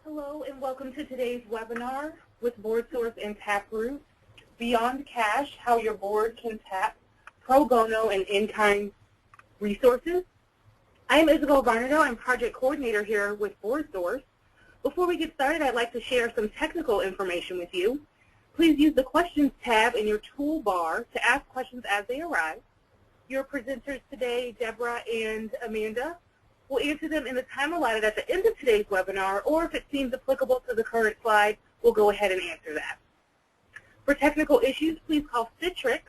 Hello and welcome to today's webinar with BoardSource and Taproot, Beyond Cash, How Your Board Can Tap Pro Bono and In-Kind Resources. I am Isabel Barnado. I'm Project Coordinator here with BoardSource. Before we get started, I'd like to share some technical information with you. Please use the Questions tab in your toolbar to ask questions as they arise. Your presenters today, Deborah and Amanda, we'll answer them in the time allotted at the end of today's webinar, or if it seems applicable to the current slide, we'll go ahead and answer that. For technical issues, please call Citrix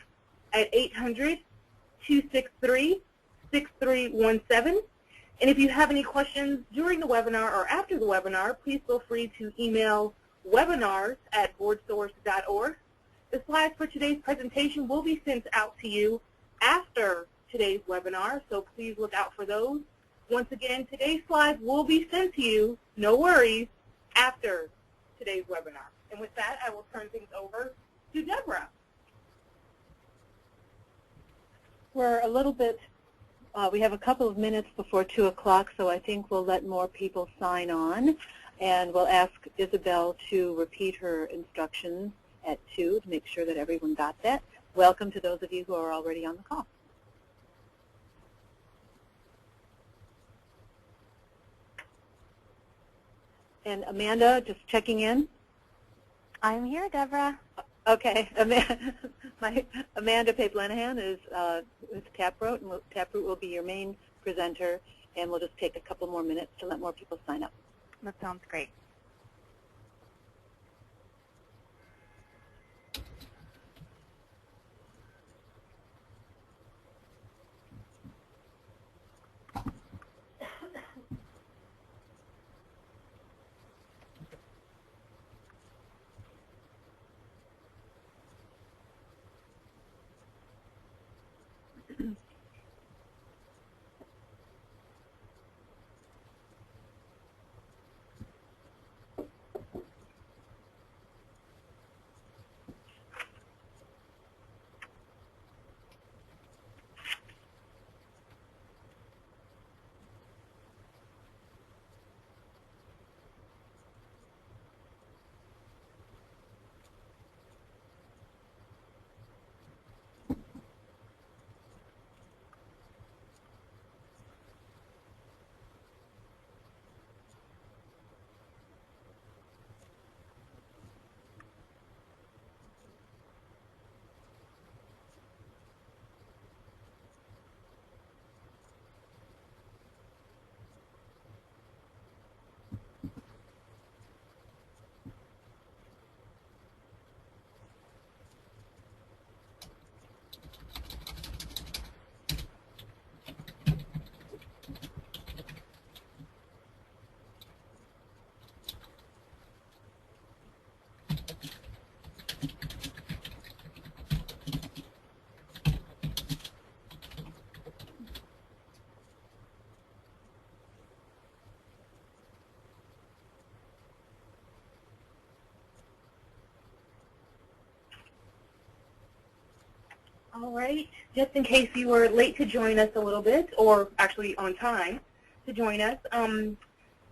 at 800-263-6317. And if you have any questions during the webinar or after the webinar, please feel free to email webinars@boardsource.org. The slides for today's presentation will be sent out to you after today's webinar, so please look out for those. Once again, today's slides will be sent to you, no worries, after today's webinar. And with that, I will turn things over to Deborah. We're a little bit, we have a couple of minutes before 2 o'clock, so I think we'll let more people sign on. And we'll ask Isabel to repeat her instructions at 2 to make sure that everyone got that. Welcome to those of you who are already on the call. And Amanda, just checking in. I'm here, Deborah. Okay, Amanda Pape-Lenahan is Taproot, and Taproot will be your main presenter, and we'll just take a couple more minutes to let more people sign up. That sounds great. All right, just in case you were late to join us a little bit, or actually on time to join us,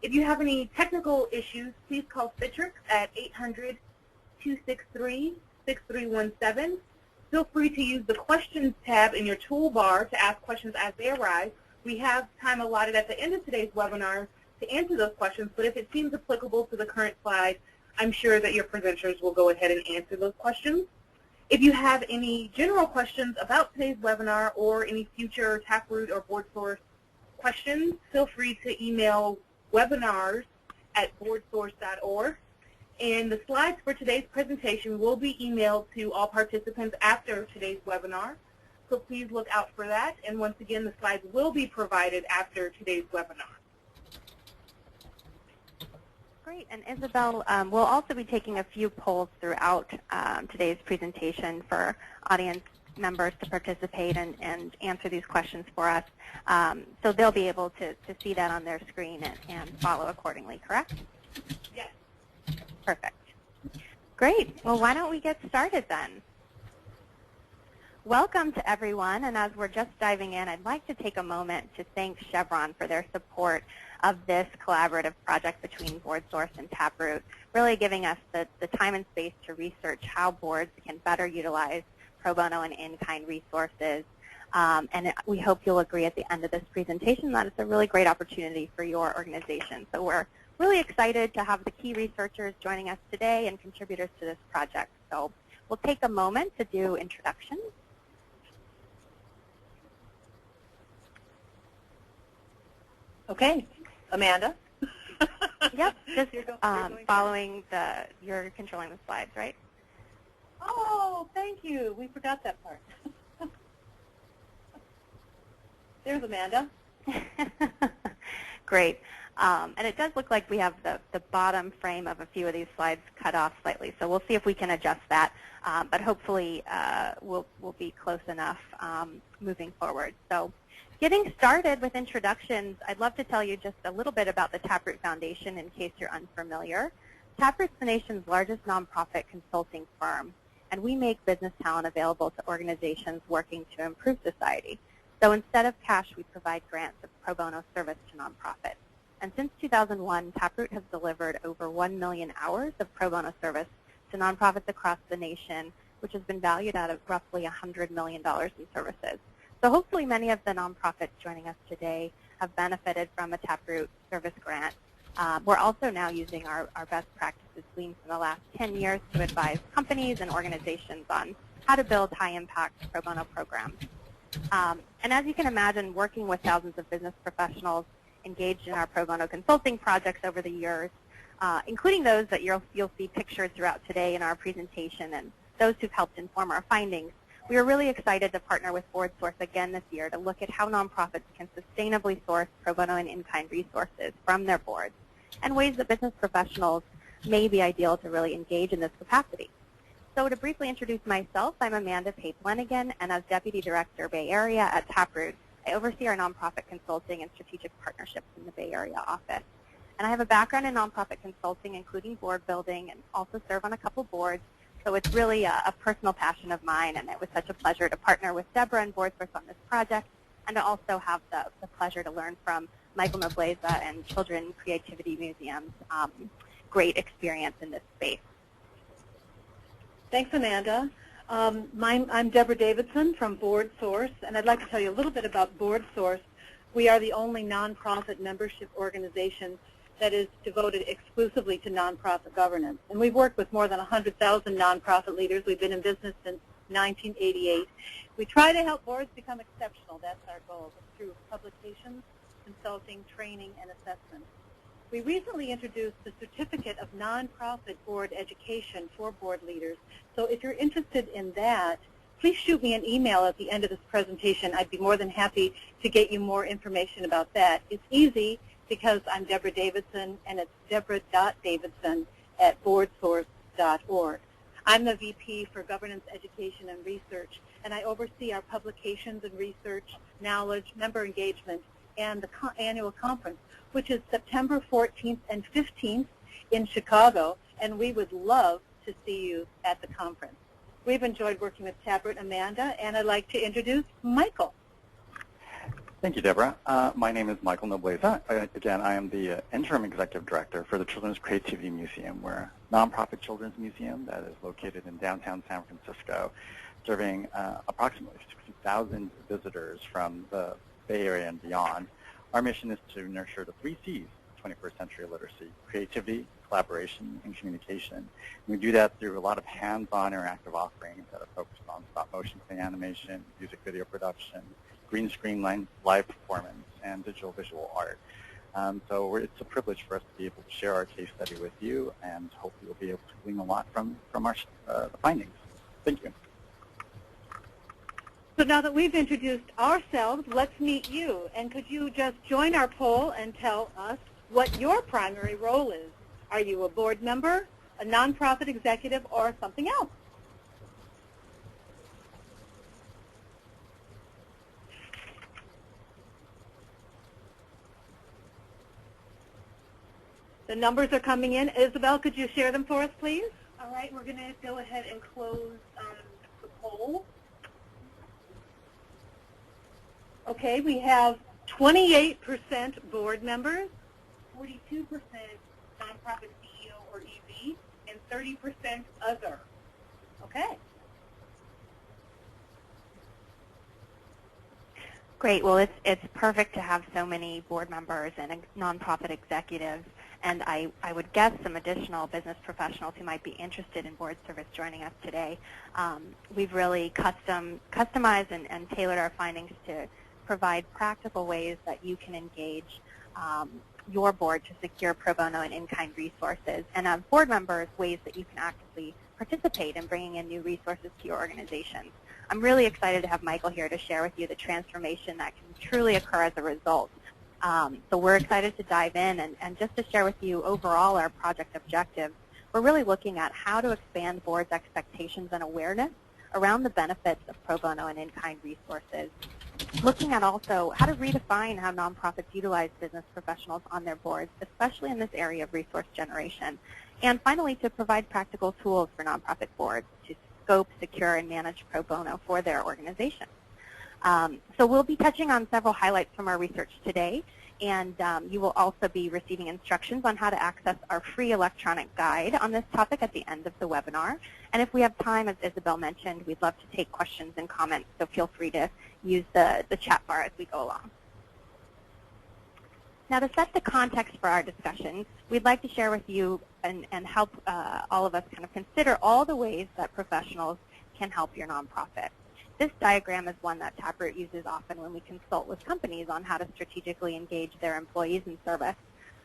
if you have any technical issues, please call Citrix at 800-263-6317. Feel free to use the Questions tab in your toolbar to ask questions as they arise. We have time allotted at the end of today's webinar to answer those questions, but if it seems applicable to the current slide, I'm sure that your presenters will go ahead and answer those questions. If you have any general questions about today's webinar or any future Taproot or BoardSource questions, feel free to email webinars@boardsource.org. And the slides for today's presentation will be emailed to all participants after today's webinar, so please look out for that. And once again, the slides will be provided after today's webinar. Great. And Isabel, we'll also be taking a few polls throughout today's presentation for audience members to participate and answer these questions for us. So they'll be able to see that on their screen and follow accordingly, correct? Yes. Perfect. Great. Well, why don't we get started then? Welcome to everyone, and as we're just diving in, I'd like to take a moment to thank Chevron for their support of this collaborative project between BoardSource and Taproot, really giving us the time and space to research how boards can better utilize pro bono and in-kind resources. And we hope you'll agree at the end of this presentation that it's a really great opportunity for your organization. So we're really excited to have the key researchers joining us today and contributors to this project. So we'll take a moment to do introductions. Okay, Amanda. Yep, just following you're controlling the slides, right? Oh, thank you. We forgot that part. There's Amanda. Great. And it does look like we have the bottom frame of a few of these slides cut off slightly, so we'll see if we can adjust that. But hopefully we'll be close enough moving forward. So getting started with introductions, I'd love to tell you just a little bit about the Taproot Foundation in case you're unfamiliar. Taproot's the nation's largest nonprofit consulting firm, and we make business talent available to organizations working to improve society. So instead of cash, we provide grants of pro bono service to nonprofits. And since 2001, Taproot has delivered over 1 million hours of pro bono service to nonprofits across the nation, which has been valued at roughly $100 million in services. So hopefully many of the nonprofits joining us today have benefited from a Taproot service grant. We're also now using our best practices gleaned from the last 10 years to advise companies and organizations on how to build high-impact pro bono programs. And as you can imagine, working with thousands of business professionals engaged in our pro bono consulting projects over the years, including those that you'll see pictured throughout today in our presentation and those who've helped inform our findings, we are really excited to partner with BoardSource again this year to look at how nonprofits can sustainably source pro bono and in-kind resources from their boards and ways that business professionals may be ideal to really engage in this capacity. So to briefly introduce myself, I'm Amanda Pape-Lenigan, and as Deputy Director Bay Area at Taproot, I oversee our nonprofit consulting and strategic partnerships in the Bay Area office. And I have a background in nonprofit consulting, including board building, and also serve on a couple boards. So it's really a personal passion of mine, and it was such a pleasure to partner with Deborah and BoardSource on this project, and to also have the pleasure to learn from Michael Nobleza and Children Creativity Museum's great experience in this space. Thanks, Amanda. I'm Deborah Davidson from BoardSource, and I'd like to tell you a little bit about BoardSource. We are the only nonprofit membership organization that is devoted exclusively to nonprofit governance. And we've worked with more than 100,000 nonprofit leaders. We've been in business since 1988. We try to help boards become exceptional. That's our goal, through publications, consulting, training, and assessment. We recently introduced the Certificate of Nonprofit Board Education for board leaders. So if you're interested in that, please shoot me an email at the end of this presentation. I'd be more than happy to get you more information about that. It's easy because I'm Deborah Davidson, and it's deborah.davidson@boardsource.org. I'm the VP for Governance, Education, and Research, and I oversee our publications and research, knowledge, member engagement, and the annual conference, which is September 14th and 15th in Chicago, and we would love to see you at the conference. We've enjoyed working with Taproot, Amanda, and I'd like to introduce Michael. Thank you, Deborah. My name is Michael Nobleza. Again, I am the Interim Executive Director for the Children's Creativity Museum. We're a nonprofit children's museum that is located in downtown San Francisco, serving approximately 60,000 visitors from the Bay Area and beyond. Our mission is to nurture the 3 C's of 21st century literacy: creativity, collaboration, and communication. And we do that through a lot of hands-on interactive offerings that are focused on stop-motion clay animation, music video production, green screen live performance, and digital visual art. So it's a privilege for us to be able to share our case study with you, and hopefully you'll be able to glean a lot from our the findings. Thank you. So now that we've introduced ourselves, let's meet you. And could you just join our poll and tell us what your primary role is? Are you a board member, a nonprofit executive, or something else? The numbers are coming in. Isabel, could you share them for us, please? All right, we're going to go ahead and close the poll. Okay, we have 28% board members, 42% nonprofit CEO or EV, and 30% other. okay. Great. Well, it's perfect to have so many board members and nonprofit executives, and I would guess some additional business professionals who might be interested in board service joining us today. We've really customized and tailored our findings to provide practical ways that you can engage your board to secure pro bono and in-kind resources, and as board members, ways that you can actively participate in bringing in new resources to your organizations. I'm really excited to have Michael here to share with you the transformation that can truly occur as a result. So we're excited to dive in and just to share with you overall our project objectives. We're really looking at how to expand boards' expectations and awareness around the benefits of pro bono and in-kind resources. Looking at also how to redefine how nonprofits utilize business professionals on their boards, especially in this area of resource generation. And finally, to provide practical tools for nonprofit boards to scope, secure, and manage pro bono for their organization. So we'll be touching on several highlights from our research today, and you will also be receiving instructions on how to access our free electronic guide on this topic at the end of the webinar. And if we have time, as Isabel mentioned, we'd love to take questions and comments, so feel free to use the chat bar as we go along. Now, to set the context for our discussion, we'd like to share with you and help all of us kind of consider all the ways that professionals can help your nonprofit. This diagram is one that Taproot uses often when we consult with companies on how to strategically engage their employees in service.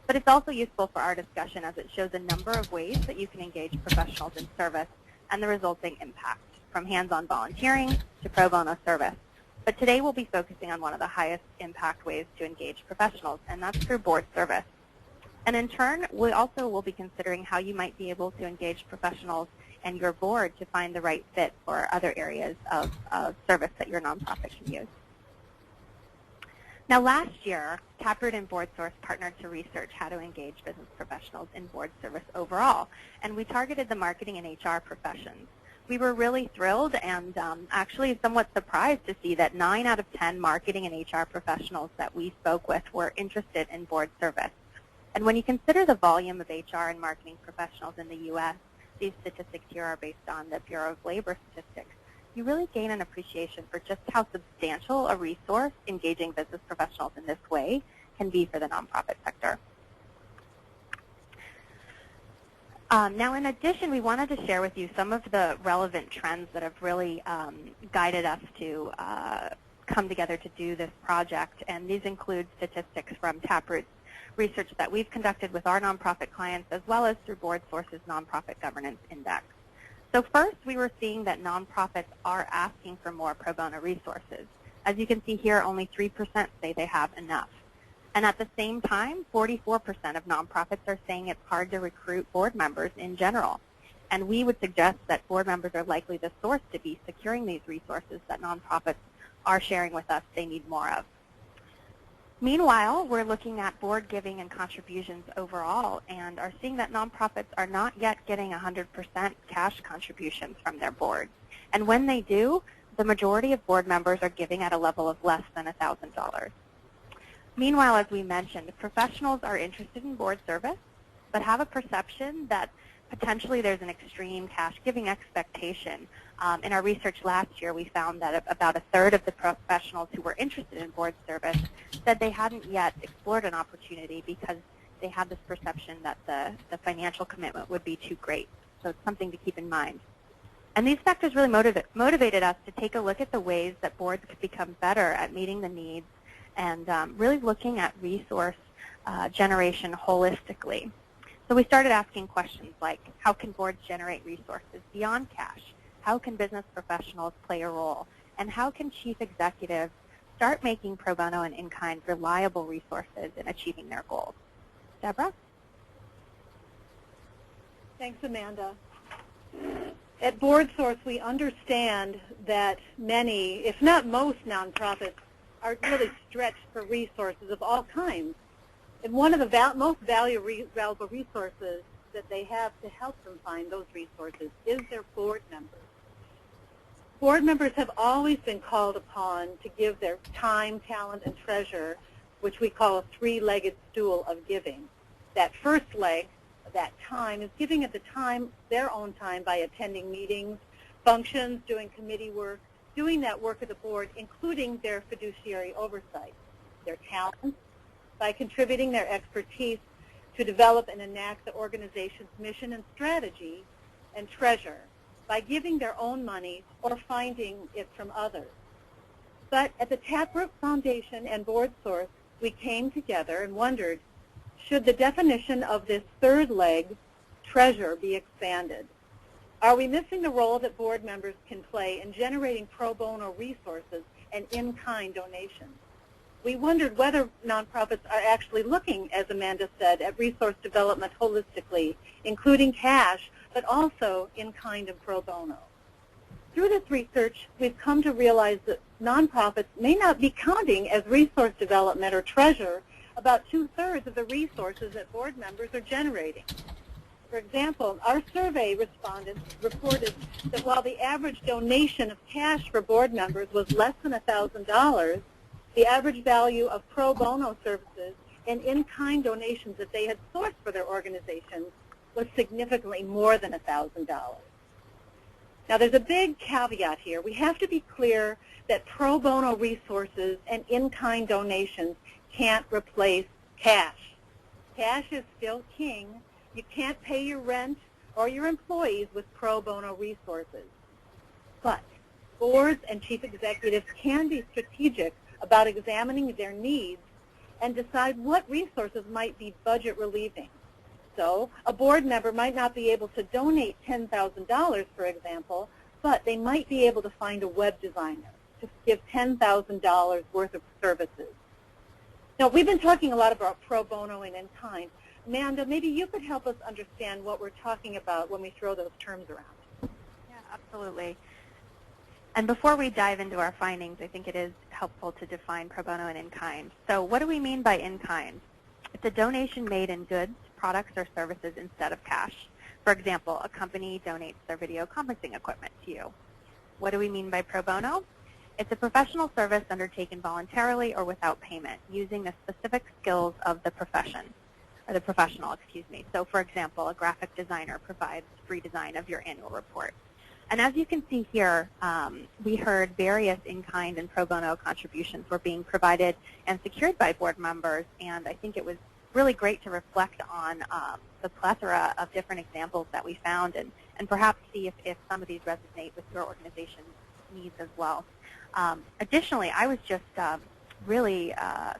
But it's also useful for our discussion as it shows a number of ways that you can engage professionals in service and the resulting impact, from hands-on volunteering to pro bono service. But today we'll be focusing on one of the highest impact ways to engage professionals, and that's through board service. And in turn, we also will be considering how you might be able to engage professionals and your board to find the right fit for other areas of service that your nonprofit can use. Now, last year, Taproot and BoardSource partnered to research how to engage business professionals in board service overall, and we targeted the marketing and HR professions. We were really thrilled and actually somewhat surprised to see that 9 out of 10 marketing and HR professionals that we spoke with were interested in board service. And when you consider the volume of HR and marketing professionals in the U.S., these statistics here are based on the Bureau of Labor Statistics, you really gain an appreciation for just how substantial a resource engaging business professionals in this way can be for the nonprofit sector. Now, in addition, we wanted to share with you some of the relevant trends that have really guided us to come together to do this project, and these include statistics from Taproot's research that we've conducted with our nonprofit clients, as well as through BoardSource's Nonprofit Governance Index. So first, we were seeing that nonprofits are asking for more pro bono resources. As you can see here, only 3% say they have enough. And at the same time, 44% of nonprofits are saying it's hard to recruit board members in general. And we would suggest that board members are likely the source to be securing these resources that nonprofits are sharing with us they need more of. Meanwhile, we're looking at board giving and contributions overall and are seeing that nonprofits are not yet getting 100% cash contributions from their boards. And when they do, the majority of board members are giving at a level of less than $1,000. Meanwhile, as we mentioned, professionals are interested in board service, but have a perception that potentially there's an extreme cash giving expectation. In our research last year, we found that about a third of the professionals who were interested in board service said they hadn't yet explored an opportunity because they had this perception that the financial commitment would be too great. So it's something to keep in mind. And these factors really motivated us to take a look at the ways that boards could become better at meeting the needs and really looking at resource generation holistically. So we started asking questions like, how can boards generate resources beyond cash? How can business professionals play a role? And how can chief executives start making pro bono and in-kind reliable resources in achieving their goals? Deborah? Thanks, Amanda. At BoardSource, we understand that many, if not most, nonprofits are really stretched for resources of all kinds. And one of the most valuable resources that they have to help them find those resources is their board members. Board members have always been called upon to give their time, talent, and treasure, which we call a three-legged stool of giving. That first leg, that time, is giving at the time, their own time, by attending meetings, functions, doing committee work, doing that work of the board, including their fiduciary oversight. Their talent, by contributing their expertise to develop and enact the organization's mission and strategy, and treasure, by giving their own money or finding it from others. But at the Taproot Foundation and Board Source, we came together and wondered, should the definition of this third leg, treasure, be expanded? Are we missing the role that board members can play in generating pro bono resources and in-kind donations? We wondered whether nonprofits are actually looking, as Amanda said, at resource development holistically, including cash, but also in-kind and pro bono. Through this research, we've come to realize that nonprofits may not be counting as resource development or treasure about 2/3 of the resources that board members are generating. For example, our survey respondents reported that while the average donation of cash for board members was less than $1,000, the average value of pro bono services and in-kind donations that they had sourced for their organizations was significantly more than $1,000. Now, there's a big caveat here. We have to be clear that pro bono resources and in-kind donations can't replace cash. Cash is still king. You can't pay your rent or your employees with pro bono resources. But boards and chief executives can be strategic about examining their needs and decide what resources might be budget relieving. So a board member might not be able to donate $10,000, for example, but they might be able to find a web designer to give $10,000 worth of services. Now, we've been talking a lot about pro bono and in-kind. Amanda, maybe you could help us understand what we're talking about when we throw those terms around. Yeah, absolutely. And before we dive into our findings, I think it is helpful to define pro bono and in-kind. So what do we mean by in-kind? It's a donation made in goods, products, or services instead of cash. For example, a company donates their video conferencing equipment to you. What do we mean by pro bono? It's a professional service undertaken voluntarily or without payment, using the specific skills of the profession, or the professional, excuse me. So for example, a graphic designer provides free design of your annual report. And as you can see here, we heard various in-kind and pro bono contributions were being provided and secured by board members, and I think it was really great to reflect on the plethora of different examples that we found and perhaps see if some of these resonate with your organization's needs as well. Additionally, I was just really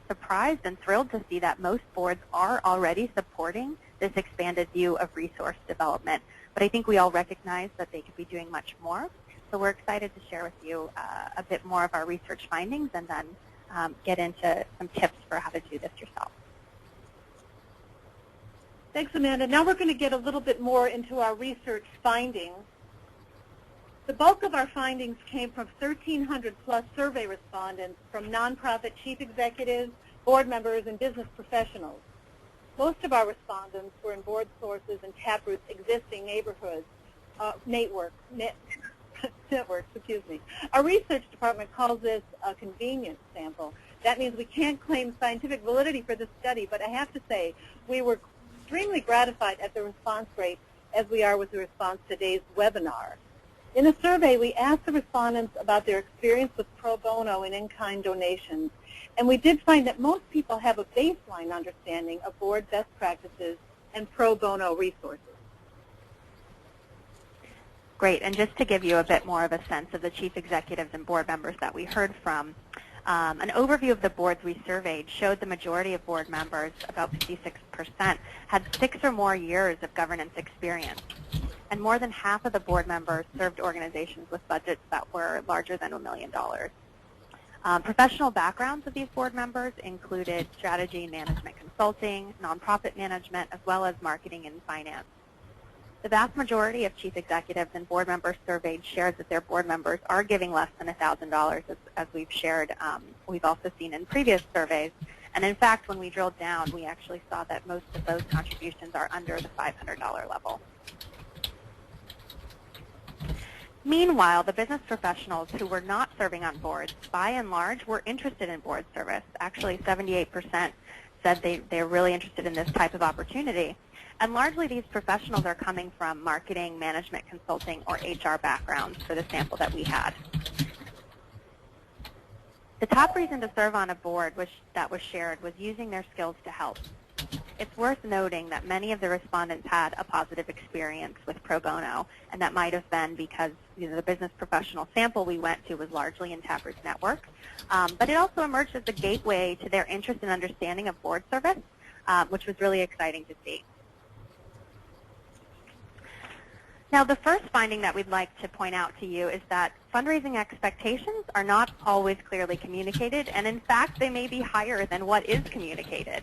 surprised and thrilled to see that most boards are already supporting this expanded view of resource development. But I think we all recognize that they could be doing much more. So we're excited to share with you a bit more of our research findings and then get into some tips for how to do this yourself. Thanks, Amanda. Now we're going to get a little bit more into our research findings. The bulk of our findings came from 1,300 plus survey respondents from nonprofit chief executives, board members, and business professionals. Most of our respondents were in Board Sources and Taproot's existing networks. Our research department calls this a convenience sample. That means we can't claim scientific validity for this study, but I have to say we were extremely gratified at the response rate as we are with the response to today's webinar. In the survey, we asked the respondents about their experience with pro bono and in-kind donations, and we did find that most people have a baseline understanding of board best practices and pro bono resources. Great, and just to give you a bit more of a sense of the chief executives and board members that we heard from, an overview of the boards we surveyed showed the majority of board members, about 56%, had 6 or more years of governance experience. And more than half of the board members served organizations with budgets that were larger than $1 million. Professional backgrounds of these board members included strategy and management consulting, nonprofit management, as well as marketing and finance. The vast majority of chief executives and board members surveyed shared that their board members are giving less than $1,000, as we've shared. We've also seen in previous surveys. And in fact, when we drilled down, we actually saw that most of those contributions are under the $500 level. Meanwhile, the business professionals who were not serving on boards, by and large, were interested in board service. Actually, 78% said they're really interested in this type of opportunity. And largely, these professionals are coming from marketing, management consulting, or HR backgrounds for the sample that we had. The top reason to serve on a board that was shared was using their skills to help. It's worth noting that many of the respondents had a positive experience with pro bono, and that might have been because the business professional sample we went to was largely in Taproot's network. But it also emerged as a gateway to their interest and understanding of board service, which was really exciting to see. Now, the first finding that we'd like to point out to you is that fundraising expectations are not always clearly communicated, and in fact, they may be higher than what is communicated.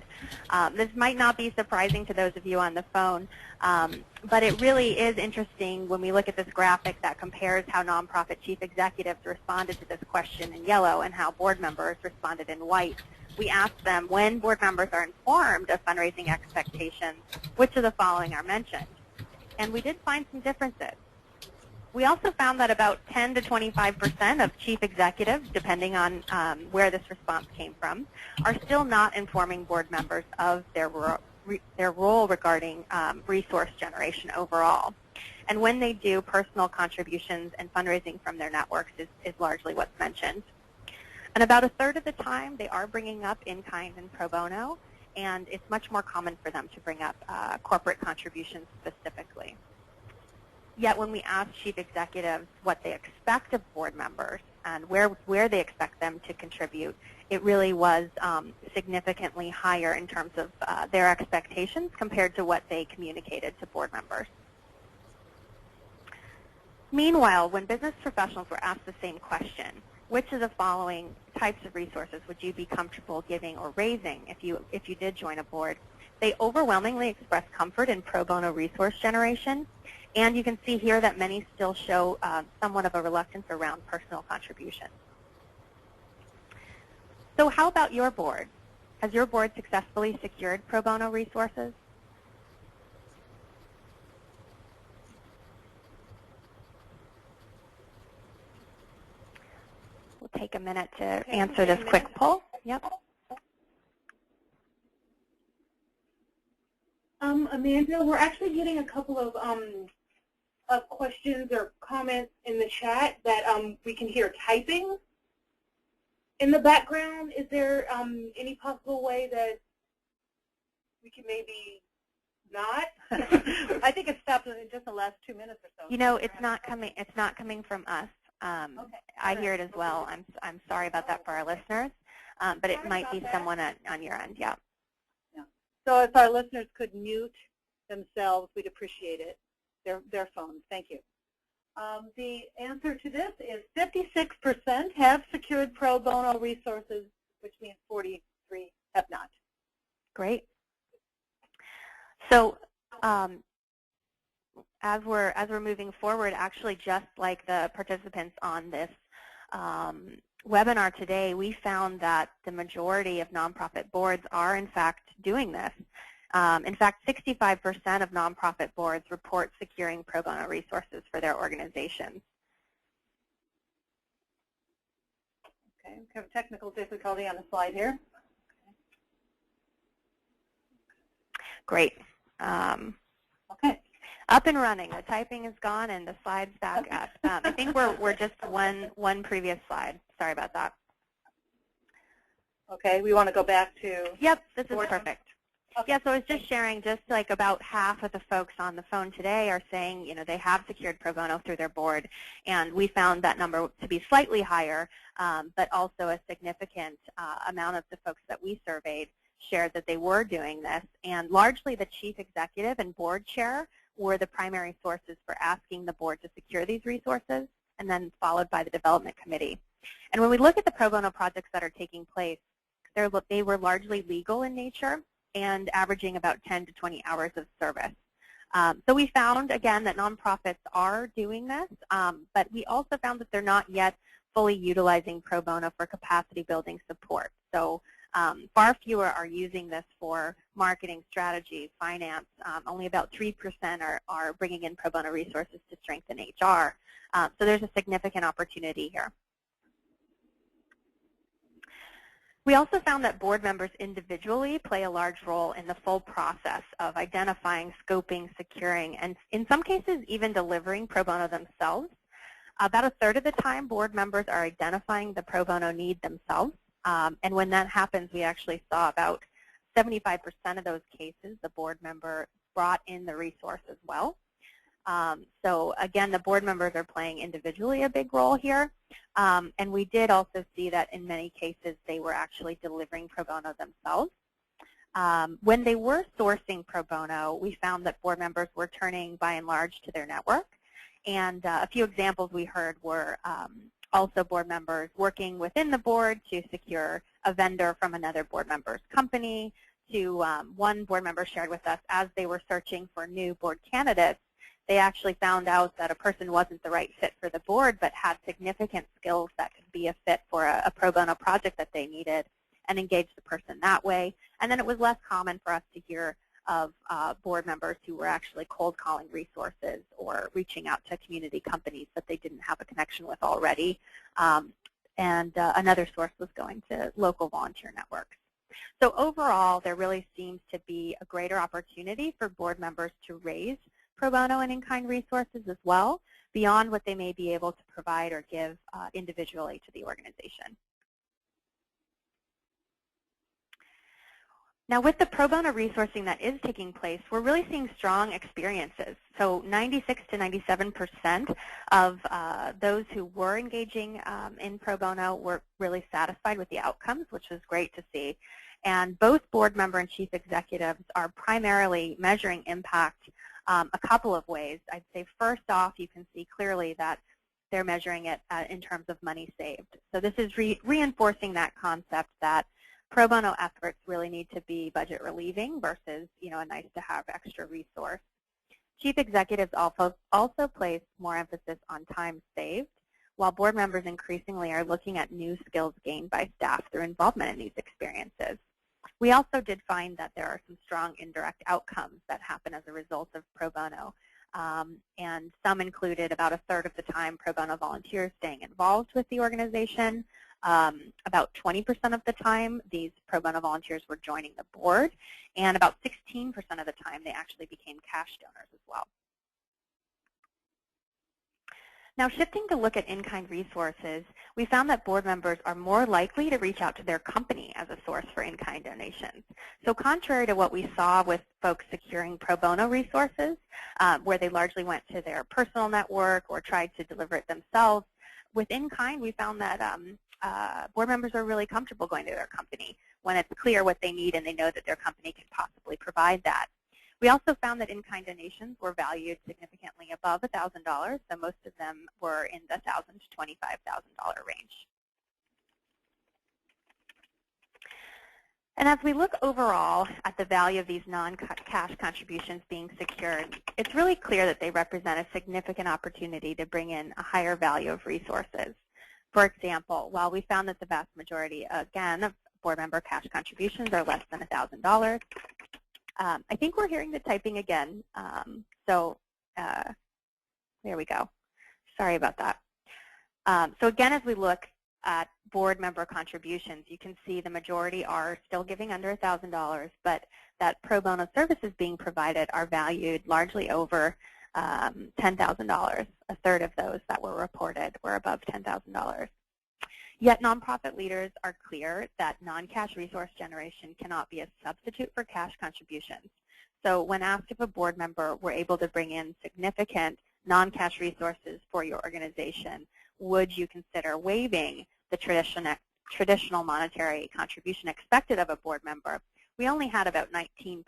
This might not be surprising to those of you on the phone, but it really is interesting when we look at this graphic that compares how nonprofit chief executives responded to this question in yellow and how board members responded in white. We asked them, when board members are informed of fundraising expectations, which of the following are mentioned? And we did find some differences. We also found that about 10 to 25% of chief executives, depending on where this response came from, are still not informing board members of their role regarding resource generation overall. And when they do, personal contributions and fundraising from their networks is largely what's mentioned. And about a third of the time, they are bringing up in-kind and pro bono, and it's much more common for them to bring up corporate contributions specifically. Yet when we ask chief executives what they expect of board members and where they expect them to contribute, it really was significantly higher in terms of their expectations compared to what they communicated to board members. Meanwhile, when business professionals were asked the same question, which of the following types of resources would you be comfortable giving or raising if you did join a board, they overwhelmingly expressed comfort in pro bono resource generation. And you can see here that many still show somewhat of a reluctance around personal contributions. So how about your board? Has your board successfully secured pro bono resources? We'll take a minute to answer this quick poll. Yep. Amanda, we're actually getting a couple of questions or comments in the chat that we can hear typing in the background. Is there any possible way that we can maybe not? I think it stopped in just the last 2 minutes or so. You know, it's not coming from us. Okay. I hear it as well. I'm sorry about that for our listeners, but it might be someone on your end. Yeah. So if our listeners could mute themselves, we'd appreciate it. Their phones. Thank you. The answer to this is 56% have secured pro bono resources, which means 43 have not. Great. So as we're moving forward, actually, just like the participants on this webinar today, we found that the majority of nonprofit boards are, in fact, doing this. In fact, 65% of nonprofit boards report securing pro bono resources for their organizations. Okay, we have a technical difficulty on the slide here. Great. Okay. Up and running. The typing is gone and the slide's back up. I think we're just one previous slide. Sorry about that. Okay, we want to go back to... Yep, this is perfect. Okay. Yeah, so I was just sharing, just like about half of the folks on the phone today are saying, you know, they have secured pro bono through their board, and we found that number to be slightly higher, but also a significant amount of the folks that we surveyed shared that they were doing this, and largely the chief executive and board chair were the primary sources for asking the board to secure these resources, and then followed by the development committee. And when we look at the pro bono projects that are taking place, they were largely legal in nature and averaging about 10 to 20 hours of service. So we found, again, that nonprofits are doing this, but we also found that they're not yet fully utilizing pro bono for capacity building support. So Far fewer are using this for marketing, strategy, finance. Only about 3% are bringing in pro bono resources to strengthen HR. So there's a significant opportunity here. We also found that board members individually play a large role in the full process of identifying, scoping, securing, and in some cases even delivering pro bono themselves. About a third of the time, board members are identifying the pro bono need themselves. And when that happens, we actually saw about 75% of those cases, the board member brought in the resource as well. So again, the board members are playing individually a big role here. And we did also see that in many cases, they were actually delivering pro bono themselves. When they were sourcing pro bono, we found that board members were turning, by and large, to their network. And a few examples we heard were also board members working within the board to secure a vendor from another board member's company. To one board member shared with us, as they were searching for new board candidates, they actually found out that a person wasn't the right fit for the board but had significant skills that could be a fit for a pro bono project that they needed, and engaged the person that way. And then it was less common for us to hear of board members who were actually cold calling resources or reaching out to community companies that they didn't have a connection with already. And another source was going to local volunteer networks. So overall, there really seems to be a greater opportunity for board members to raise pro bono and in-kind resources as well, beyond what they may be able to provide or give individually to the organization. Now, with the pro bono resourcing that is taking place, we're really seeing strong experiences. So 96 to 97% of those who were engaging in pro bono were really satisfied with the outcomes, which was great to see. And both board member and chief executives are primarily measuring impact a couple of ways. I'd say first off, you can see clearly that they're measuring it in terms of money saved. So this is reinforcing that concept that pro bono efforts really need to be budget relieving versus, a nice to have extra resource. Chief executives also place more emphasis on time saved, while board members increasingly are looking at new skills gained by staff through involvement in these experiences. We also did find that there are some strong indirect outcomes that happen as a result of pro bono, and some included about a third of the time pro bono volunteers staying involved with the organization. About 20% of the time, these pro bono volunteers were joining the board, and about 16% of the time, they actually became cash donors as well. Now, shifting to look at in-kind resources, we found that board members are more likely to reach out to their company as a source for in-kind donations. So contrary to what we saw with folks securing pro bono resources, where they largely went to their personal network or tried to deliver it themselves, with in-kind, we found that board members are really comfortable going to their company when it's clear what they need and they know that their company can possibly provide that. We also found that in-kind donations were valued significantly above $1,000, so most of them were in the $1,000 to $25,000 range. And as we look overall at the value of these non-cash contributions being secured, it's really clear that they represent a significant opportunity to bring in a higher value of resources. For example, while we found that the vast majority, again, of board member cash contributions are less than $1,000, I think we're hearing the typing again. There we go. Sorry about that. So again, as we look at board member contributions, you can see the majority are still giving under $1,000, but that pro bono services being provided are valued largely over $10,000. A third of those that were reported were above $10,000. Yet nonprofit leaders are clear that non-cash resource generation cannot be a substitute for cash contributions. So when asked if a board member were able to bring in significant non-cash resources for your organization, would you consider waiving the traditional monetary contribution expected of a board member? We only had about 19%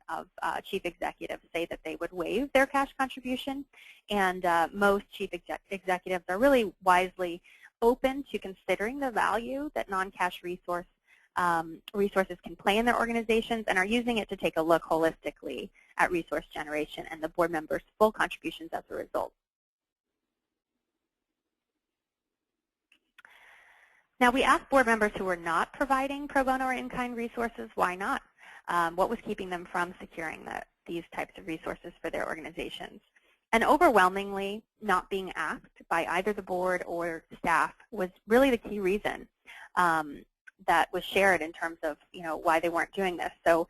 of chief executives say that they would waive their cash contribution, and most chief executives are really wisely open to considering the value that non-cash resources can play in their organizations and are using it to take a look holistically at resource generation and the board members' full contributions as a result. Now, we asked board members who were not providing pro bono or in-kind resources, why not? What was keeping them from securing these types of resources for their organizations? And overwhelmingly, not being asked by either the board or staff was really the key reason that was shared in terms of, why they weren't doing this. So,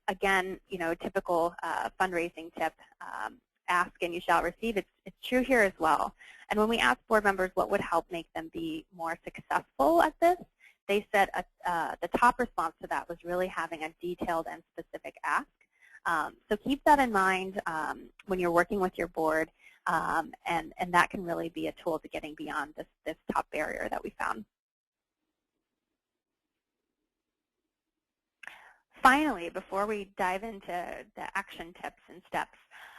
again, a typical fundraising tip, ask and you shall receive. It's true here as well. And when we asked board members what would help make them be more successful at this, they said the top response to that was really having a detailed and specific ask. So keep that in mind when you're working with your board, and that can really be a tool to getting beyond this top barrier that we found. Finally, before we dive into the action tips and steps,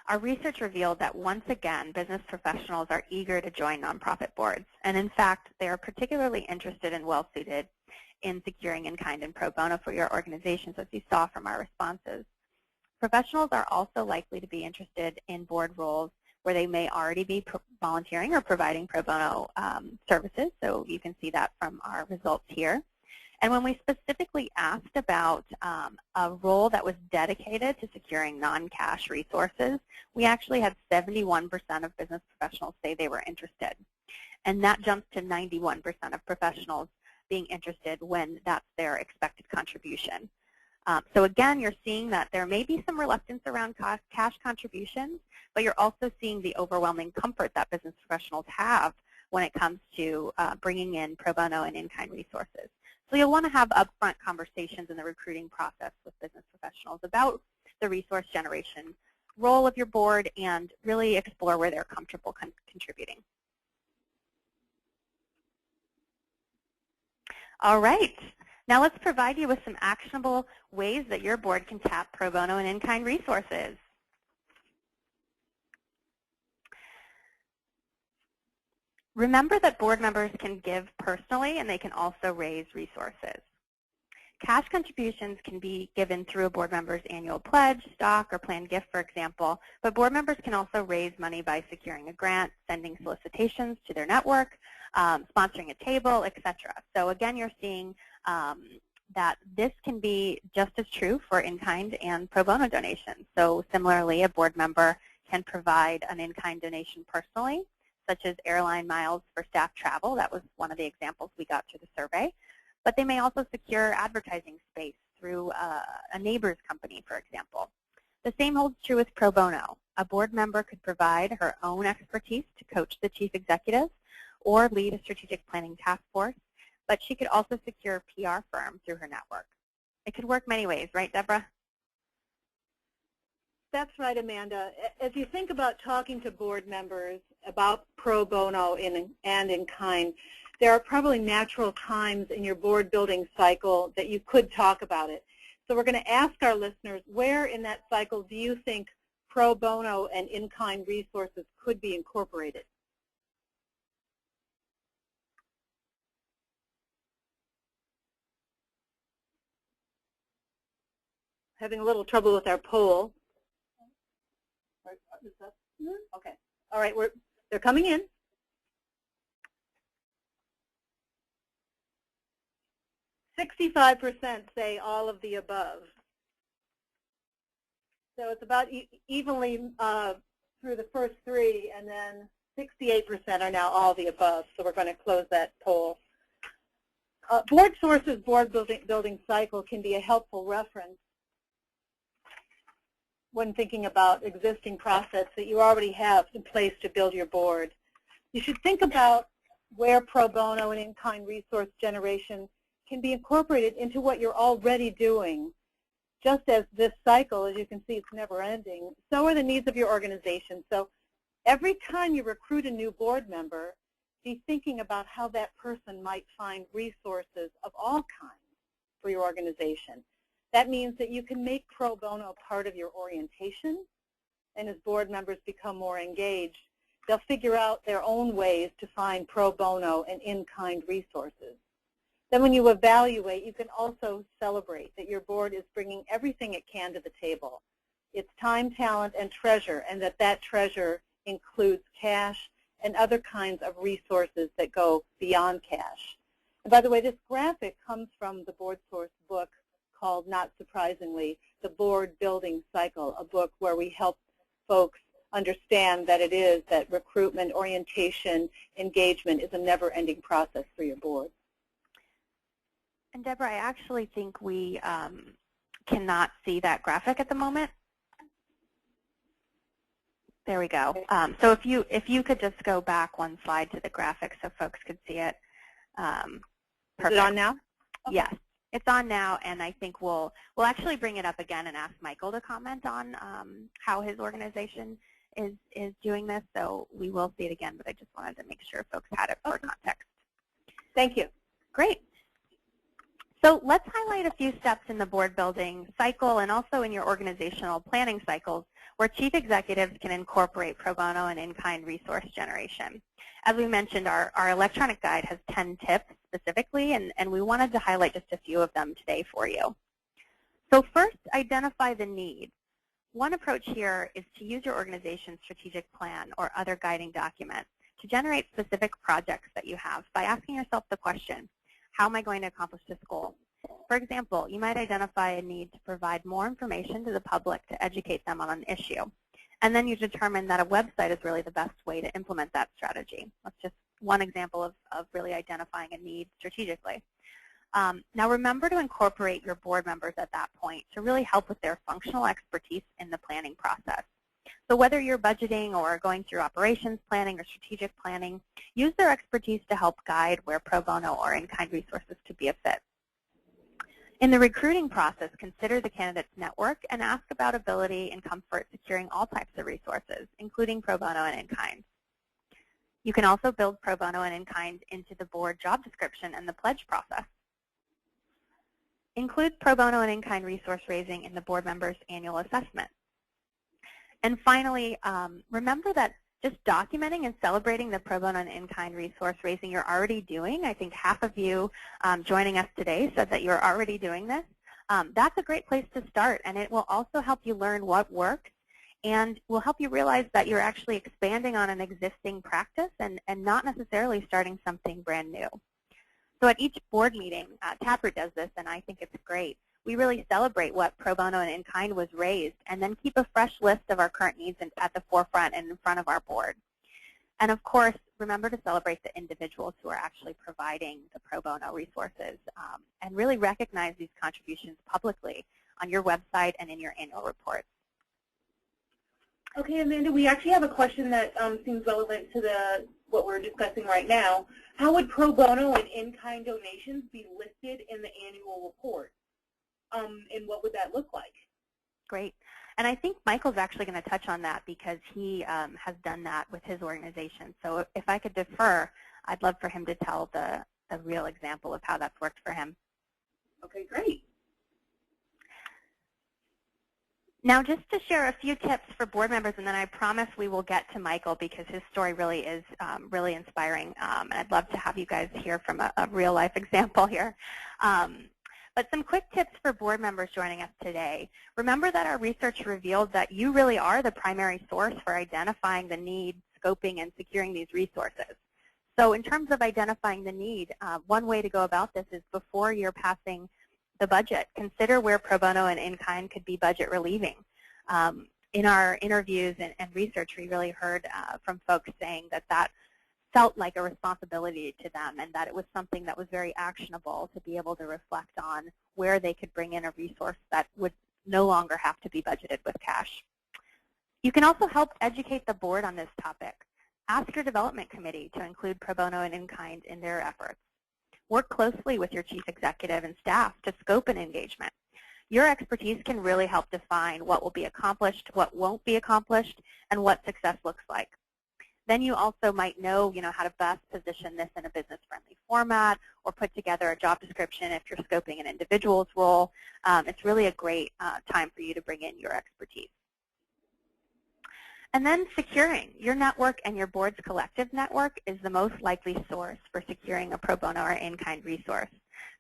our research revealed that once again, business professionals are eager to join nonprofit boards. And in fact, they are particularly interested and well-suited in securing in-kind and pro bono for your organizations, as you saw from our responses. Professionals are also likely to be interested in board roles where they may already be volunteering or providing pro bono services. So you can see that from our results here. And when we specifically asked about a role that was dedicated to securing non-cash resources, we actually had 71% of business professionals say they were interested. And that jumps to 91% of professionals being interested when that's their expected contribution. So again, you're seeing that there may be some reluctance around cash contributions, but you're also seeing the overwhelming comfort that business professionals have when it comes to bringing in pro bono and in-kind resources. So you'll want to have upfront conversations in the recruiting process with business professionals about the resource generation role of your board and really explore where they're comfortable contributing. All right. Now let's provide you with some actionable ways that your board can tap pro bono and in-kind resources. Remember that board members can give personally and they can also raise resources. Cash contributions can be given through a board member's annual pledge, stock, or planned gift, for example, but board members can also raise money by securing a grant, sending solicitations to their network, sponsoring a table, etc. So again, you're seeing that this can be just as true for in-kind and pro bono donations. So similarly, a board member can provide an in-kind donation personally, such as airline miles for staff travel. That was one of the examples we got through the survey. But they may also secure advertising space through a neighbor's company, for example. The same holds true with pro bono. A board member could provide her own expertise to coach the chief executive or lead a strategic planning task force, but she could also secure a PR firm through her network. It could work many ways, right, Deborah? That's right, Amanda. As you think about talking to board members about pro bono and in kind, there are probably natural times in your board building cycle that you could talk about it. So we're going to ask our listeners, where in that cycle do you think pro bono and in-kind resources could be incorporated? Having a little trouble with our poll. Okay. All right, they're coming in. "65% say all of the above." So it's about evenly through the first three, and then 68% are now all the above. So we're going to close that poll. Board sources board building cycle can be a helpful reference when thinking about existing process that you already have in place to build your board. You should think about where pro bono and in-kind resource generation can be incorporated into what you're already doing. Just as this cycle, as you can see, it's never ending, so are the needs of your organization. So every time you recruit a new board member, be thinking about how that person might find resources of all kinds for your organization. That means that you can make pro bono part of your orientation, and as board members become more engaged, they'll figure out their own ways to find pro bono and in-kind resources. Then when you evaluate, you can also celebrate that your board is bringing everything it can to the table. It's time, talent, and treasure, and that treasure includes cash and other kinds of resources that go beyond cash. And by the way, this graphic comes from the board source book called, not surprisingly, The Board Building Cycle, a book where we help folks understand that it is that recruitment, orientation, engagement is a never-ending process for your board. And Deborah, I actually think we cannot see that graphic at the moment. There we go. So if you could just go back one slide to the graphic so folks could see it. Is it on now? Okay. Yes, it's on now, and I think we'll actually bring it up again and ask Michael to comment on how his organization is doing this. So we will see it again, but I just wanted to make sure folks had it for context. Thank you. Great. So let's highlight a few steps in the board building cycle and also in your organizational planning cycles where chief executives can incorporate pro bono and in-kind resource generation. As we mentioned, our electronic guide has 10 tips specifically, and we wanted to highlight just a few of them today for you. So first, identify the need. One approach here is to use your organization's strategic plan or other guiding document to generate specific projects that you have by asking yourself the question, how am I going to accomplish this goal? For example, you might identify a need to provide more information to the public to educate them on an issue. And then you determine that a website is really the best way to implement that strategy. That's just one example of really identifying a need strategically. Now remember to incorporate your board members at that point to really help with their functional expertise in the planning process. So whether you're budgeting or going through operations planning or strategic planning, use their expertise to help guide where pro bono or in-kind resources could be a fit. In the recruiting process, consider the candidate's network and ask about ability and comfort securing all types of resources, including pro bono and in-kind. You can also build pro bono and in-kind into the board job description and the pledge process. Include pro bono and in-kind resource raising in the board members' annual assessment. And finally, remember that just documenting and celebrating the pro bono and in-kind resource raising you're already doing. I think half of you joining us today said that you're already doing this. That's a great place to start, and it will also help you learn what works and will help you realize that you're actually expanding on an existing practice and not necessarily starting something brand new. So at each board meeting, Taproot does this, and I think it's great. We really celebrate what pro bono and in-kind was raised and then keep a fresh list of our current needs at the forefront and in front of our board. And of course, remember to celebrate the individuals who are actually providing the pro bono resources and really recognize these contributions publicly on your website and in your annual reports. Okay, Amanda, we actually have a question that seems relevant to what we're discussing right now. How would pro bono and in-kind donations be listed in the annual report? And what would that look like? Great. And I think Michael's actually going to touch on that because he has done that with his organization. So if I could defer, I'd love for him to tell the real example of how that's worked for him. Okay, great. Now, just to share a few tips for board members, and then I promise we will get to Michael because his story really is really inspiring. And I'd love to have you guys hear from a real-life example here. But some quick tips for board members joining us today. Remember that our research revealed that you really are the primary source for identifying the need, scoping, and securing these resources. So in terms of identifying the need, one way to go about this is before you're passing the budget, consider where pro bono and in-kind could be budget relieving. In our interviews and research, we really heard from folks saying that felt like a responsibility to them and that it was something that was very actionable to be able to reflect on where they could bring in a resource that would no longer have to be budgeted with cash. You can also help educate the board on this topic. Ask your development committee to include pro bono and in-kind in their efforts. Work closely with your chief executive and staff to scope an engagement. Your expertise can really help define what will be accomplished, what won't be accomplished, and what success looks like. Then you also might know, how to best position this in a business-friendly format or put together a job description if you're scoping an individual's role. It's really a great time for you to bring in your expertise. And then securing. Your network and your board's collective network is the most likely source for securing a pro bono or in-kind resource.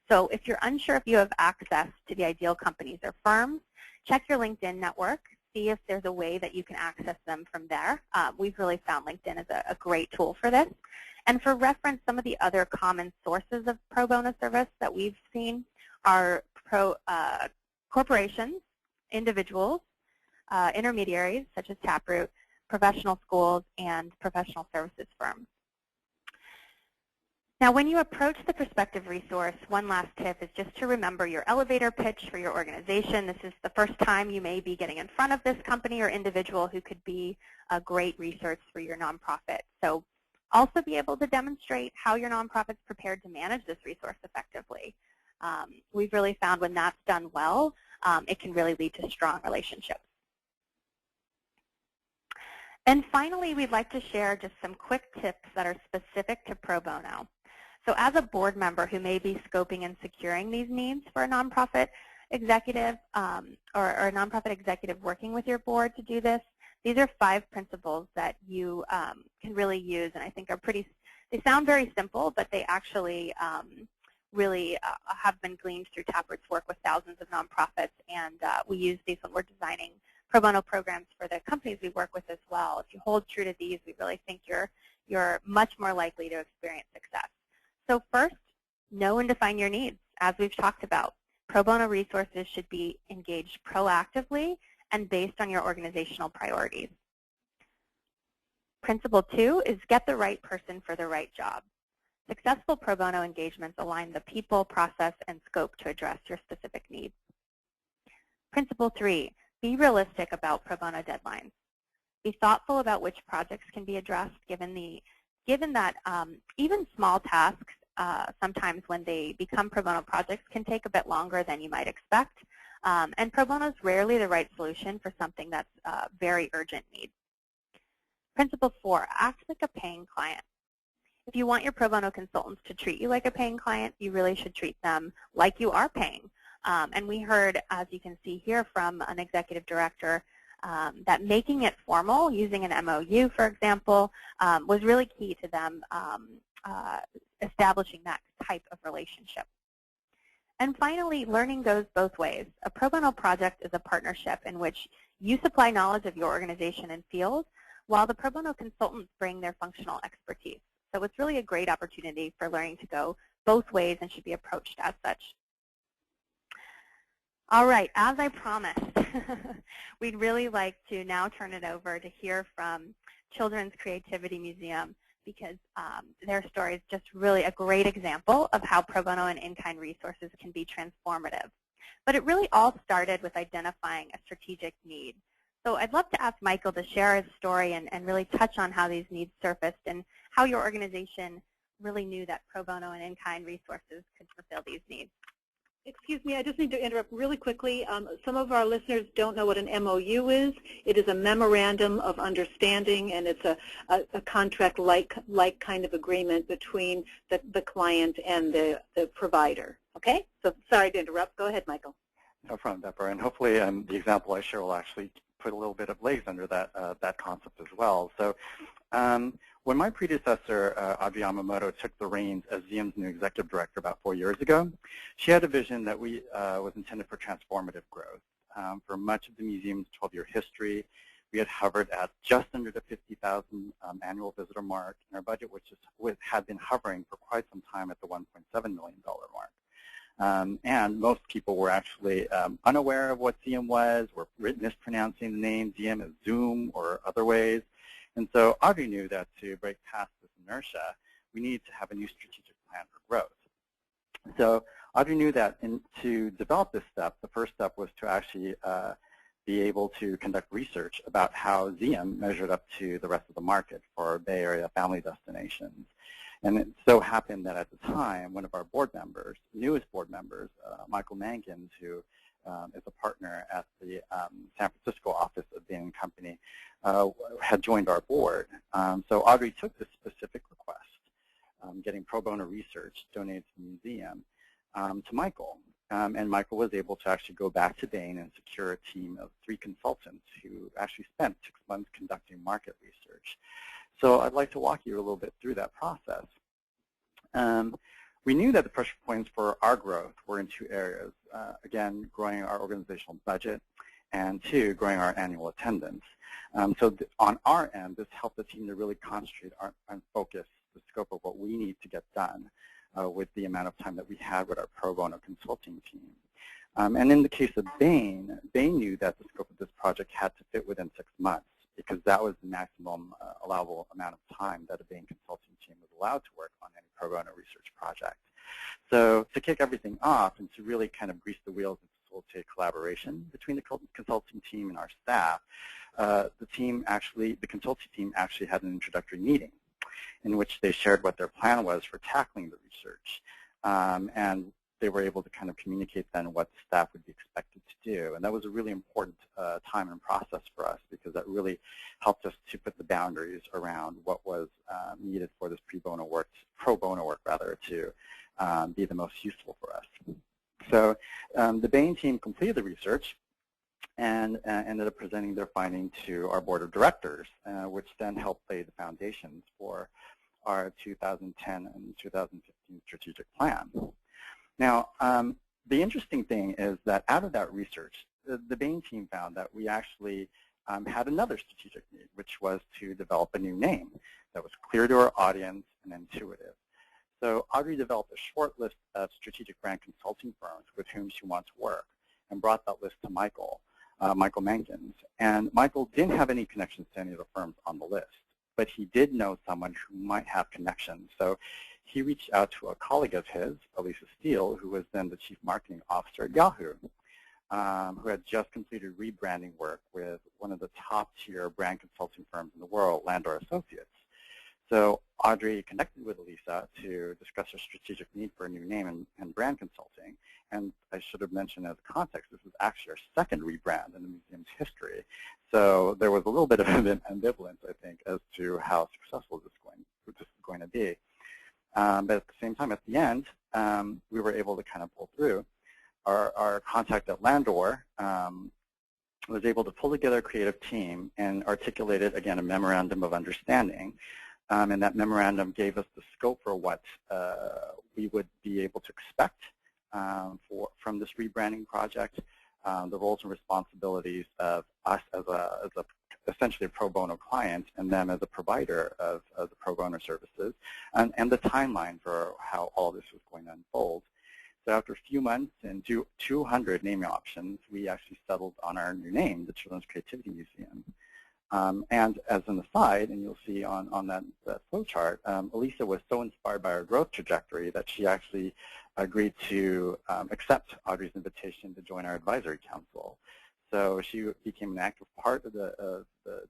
So if you're unsure if you have access to the ideal companies or firms, check your LinkedIn network, see if there's a way that you can access them from there. We've really found LinkedIn is a great tool for this. And for reference, some of the other common sources of pro bono service that we've seen are corporations, individuals, intermediaries such as Taproot, professional schools, and professional services firms. Now, when you approach the prospective resource, one last tip is just to remember your elevator pitch for your organization. This is the first time you may be getting in front of this company or individual who could be a great resource for your nonprofit. So also be able to demonstrate how your nonprofit's prepared to manage this resource effectively. We've really found when that's done well, it can really lead to strong relationships. And finally, we'd like to share just some quick tips that are specific to pro bono. So as a board member who may be scoping and securing these needs for a nonprofit executive or a nonprofit executive working with your board to do this, these are 5 principles that you can really use, and I think are pretty, they sound very simple, but they actually really have been gleaned through Taproot's work with thousands of nonprofits, and we use these when we're designing pro bono programs for the companies we work with as well. If you hold true to these, we really think you're much more likely to experience success. So first, know and define your needs. As we've talked about, pro bono resources should be engaged proactively and based on your organizational priorities. Principle 2 is get the right person for the right job. Successful pro bono engagements align the people, process, and scope to address your specific needs. Principle 3, be realistic about pro bono deadlines. Be thoughtful about which projects can be addressed given that even small tasks, sometimes when they become pro bono projects, can take a bit longer than you might expect. And pro bono is rarely the right solution for something that's a very urgent need. Principle 4, act like a paying client. If you want your pro bono consultants to treat you like a paying client, you really should treat them like you are paying. And we heard, as you can see here from an executive director, that making it formal, using an MOU, for example, was really key to them establishing that type of relationship. And finally, learning goes both ways. A pro bono project is a partnership in which you supply knowledge of your organization and field, while the pro bono consultants bring their functional expertise. So it's really a great opportunity for learning to go both ways and should be approached as such. All right, as I promised, we'd really like to now turn it over to hear from Children's Creativity Museum, because their story is just really a great example of how pro bono and in-kind resources can be transformative. But it really all started with identifying a strategic need. So I'd love to ask Michael to share his story and really touch on how these needs surfaced and how your organization really knew that pro bono and in-kind resources could fulfill these needs. Excuse me, I just need to interrupt really quickly. Some of our listeners don't know what an MOU is. It is a memorandum of understanding, and it's a contract-like kind of agreement between the client and the provider. Okay? So sorry to interrupt. Go ahead, Michael. No problem, Deborah. And hopefully the example I share will actually put a little bit of legs under that concept as well. So when my predecessor, Audrey Yamamoto, took the reins as ZM's new executive director about 4 years ago, she had a vision that was intended for transformative growth. For much of the museum's 12-year history, we had hovered at just under the 50,000 annual visitor mark, and our budget, which had been hovering for quite some time at the $1.7 million mark. And most people were actually unaware of what ZM was, were mispronouncing the name ZM as Zoom or other ways. And so Audrey knew that to break past this inertia, we needed to have a new strategic plan for growth. So Audrey knew that to develop this step, the first step was to actually be able to conduct research about how ZM measured up to the rest of the market for Bay Area family destinations. And it so happened that at the time, one of our board members, newest board members, Michael Mangins, who is a partner at the San Francisco office of Bain & Company, had joined our board. So Audrey took this specific request, getting pro bono research donated to the museum, to Michael. And Michael was able to actually go back to Bain and secure a team of 3 consultants who actually spent 6 months conducting market research. So I'd like to walk you a little bit through that process. We knew that the pressure points for our growth were in 2 areas. Again, growing our organizational budget and 2, growing our annual attendance. So on our end, this helped the team to really concentrate and focus the scope of what we need to get done with the amount of time that we had with our pro bono consulting team. And in the case of Bain knew that the scope of this project had to fit within 6 months, because that was the maximum allowable amount of time that a Bain consulting team was allowed to work on any pro bono research project. So to kick everything off and to really kind of grease the wheels and facilitate collaboration between the consulting team and our staff, the consulting team actually had an introductory meeting in which they shared what their plan was for tackling the research. And they were able to kind of communicate then what the staff would be expected to do. And that was a really important time and process for us, because that really helped us to put the boundaries around what was needed for this pro bono work to be the most useful for us. So the Bain team completed the research and ended up presenting their finding to our board of directors, which then helped lay the foundations for our 2010 and 2015 strategic plan. Now, the interesting thing is that out of that research, the Bain team found that we actually had another strategic need, which was to develop a new name that was clear to our audience and intuitive. So Audrey developed a short list of strategic brand consulting firms with whom she wants to work and brought that list to Michael Menkins. And Michael didn't have any connections to any of the firms on the list, but he did know someone who might have connections. So he reached out to a colleague of his, Elisa Steele, who was then the Chief Marketing Officer at Yahoo, who had just completed rebranding work with one of the top-tier brand consulting firms in the world, Landor Associates. So Audrey connected with Elisa to discuss her strategic need for a new name and brand consulting. And I should have mentioned as context, this was actually our second rebrand in the museum's history. So there was a little bit of an ambivalence, I think, as to how successful this is going to be. But at the same time, at the end, we were able to kind of pull through. Our contact at Landor was able to pull together a creative team and articulated, again, a memorandum of understanding. And that memorandum gave us the scope for what we would be able to expect from this rebranding project, the roles and responsibilities of us as essentially a pro bono client, and them as a provider of the pro bono services, and the timeline for how all this was going to unfold. So after a few months and 200 naming options, we actually settled on our new name, the Children's Creativity Museum. And as an aside, and you'll see on that flow chart, Elisa was so inspired by our growth trajectory that she actually agreed to accept Audrey's invitation to join our advisory council. So she became an active part of the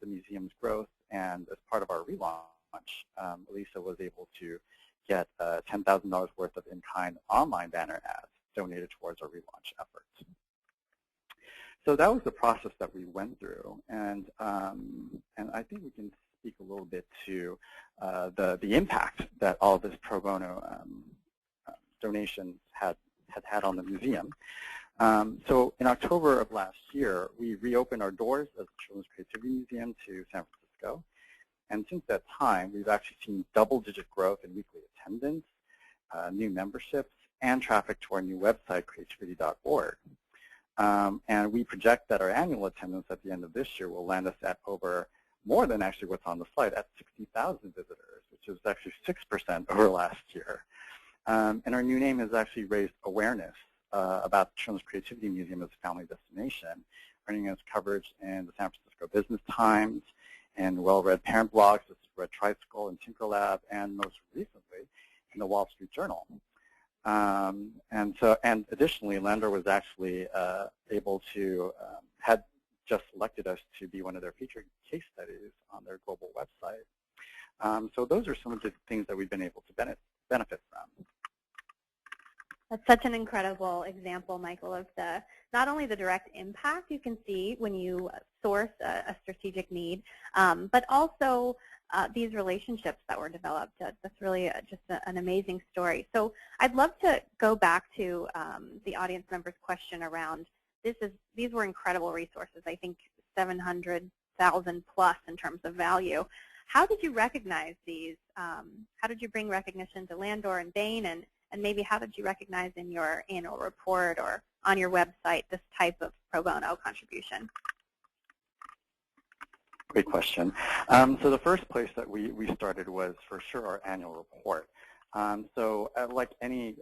museum's growth, and as part of our relaunch, Elisa was able to get $10,000 worth of in-kind online banner ads donated towards our relaunch efforts. So that was the process that we went through, and I think we can speak a little bit to the impact that all of this pro bono donations had on the museum. So in October of last year, we reopened our doors as the Children's Creativity Museum to San Francisco, and since that time, we've actually seen double-digit growth in weekly attendance, new memberships, and traffic to our new website, creativity.org. And we project that our annual attendance at the end of this year will land us at more than actually what's on the slide, at 60,000 visitors, which is actually 6% over last year. And our new name has actually raised awareness about the Children's Creativity Museum as a family destination, earning us coverage in the San Francisco Business Times and well-read parent blogs such as Red Tricycle and Tinker Lab, and most recently in the Wall Street Journal. And additionally, Landor was actually able to, had just selected us to be one of their featured case studies on their global website. So those are some of the things that we've been able to benefit from. That's such an incredible example, Michael, of not only the direct impact you can see when you source a strategic need, but also these relationships that were developed. That's really just an amazing story. So I'd love to go back to the audience member's question around these were incredible resources. I think 700,000 plus in terms of value. How did you recognize these? How did you bring recognition to Landor and Bain, and and maybe how did you recognize in your annual report or on your website this type of pro bono contribution? Great question. So the first place that we started was for sure our annual report. Like any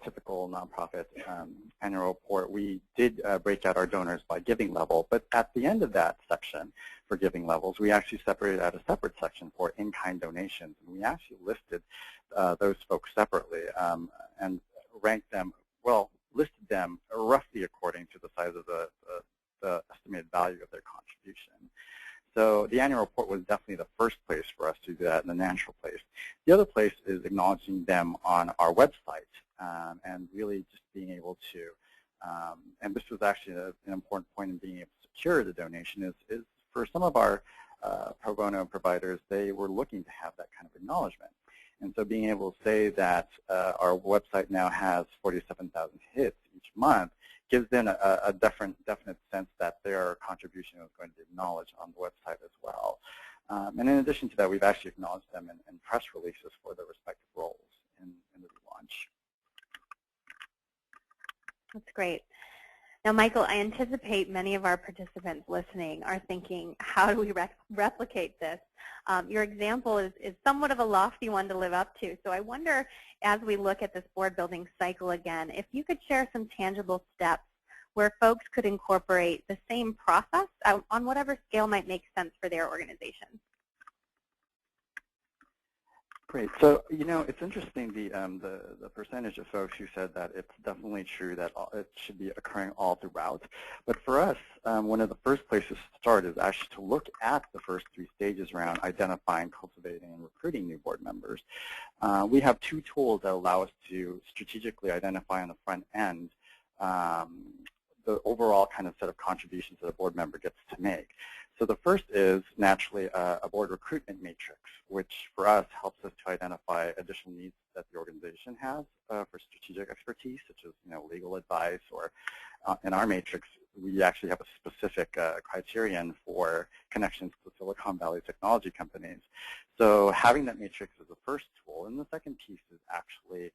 typical nonprofit annual report, we did break out our donors by giving level, but at the end of that section for giving levels, we actually separated out a separate section for in-kind donations, and we actually listed those folks separately and ranked them, well, listed them roughly according to the size of the estimated value of their contribution. So the annual report was definitely the first place for us to do that, and the natural place. The other place is acknowledging them on our website and really just being able to, and this was actually an important point in being able to secure the donation, is for some of our pro bono providers, they were looking to have that kind of acknowledgement. And so being able to say that our website now has 47,000 hits each month gives them a definite sense that their contribution is going to be acknowledged on the website as well. And in addition to that, we've actually acknowledged them in press releases for their respective roles in the relaunch. That's great. Now, Michael, I anticipate many of our participants listening are thinking, how do we replicate this? Your example is somewhat of a lofty one to live up to. So I wonder, as we look at this board building cycle again, if you could share some tangible steps where folks could incorporate the same process on whatever scale might make sense for their organization. Great. So, you know, it's interesting the percentage of folks who said that it's definitely true that it should be occurring all throughout. But for us, one of the first places to start is actually to look at the first 3 stages around identifying, cultivating, and recruiting new board members. We have 2 tools that allow us to strategically identify on the front end the overall kind of set of contributions that a board member gets to make. So the first is naturally a board recruitment matrix, which for us helps us to identify additional needs that the organization has for strategic expertise, such as legal advice, or in our matrix, we actually have a specific criterion for connections to Silicon Valley technology companies. So having that matrix is the first tool, and the second piece is actually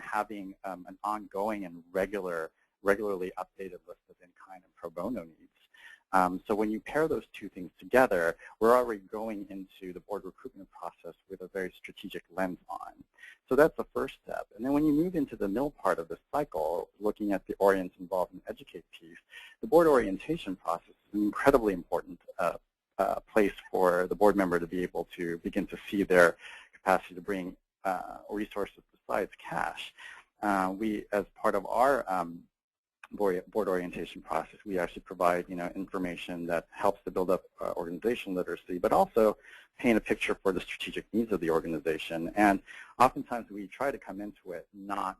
having an ongoing and regularly updated list of in-kind and pro bono needs. So when you pair those 2 things together, we're already going into the board recruitment process with a very strategic lens on. So that's the first step. And then when you move into the middle part of the cycle, looking at the orient, involve, and educate piece, the board orientation process is an incredibly important place for the board member to be able to begin to see their capacity to bring resources besides cash. We, as part of our board orientation process, we actually provide information that helps to build up organizational literacy, but also paint a picture for the strategic needs of the organization. And oftentimes we try to come into it not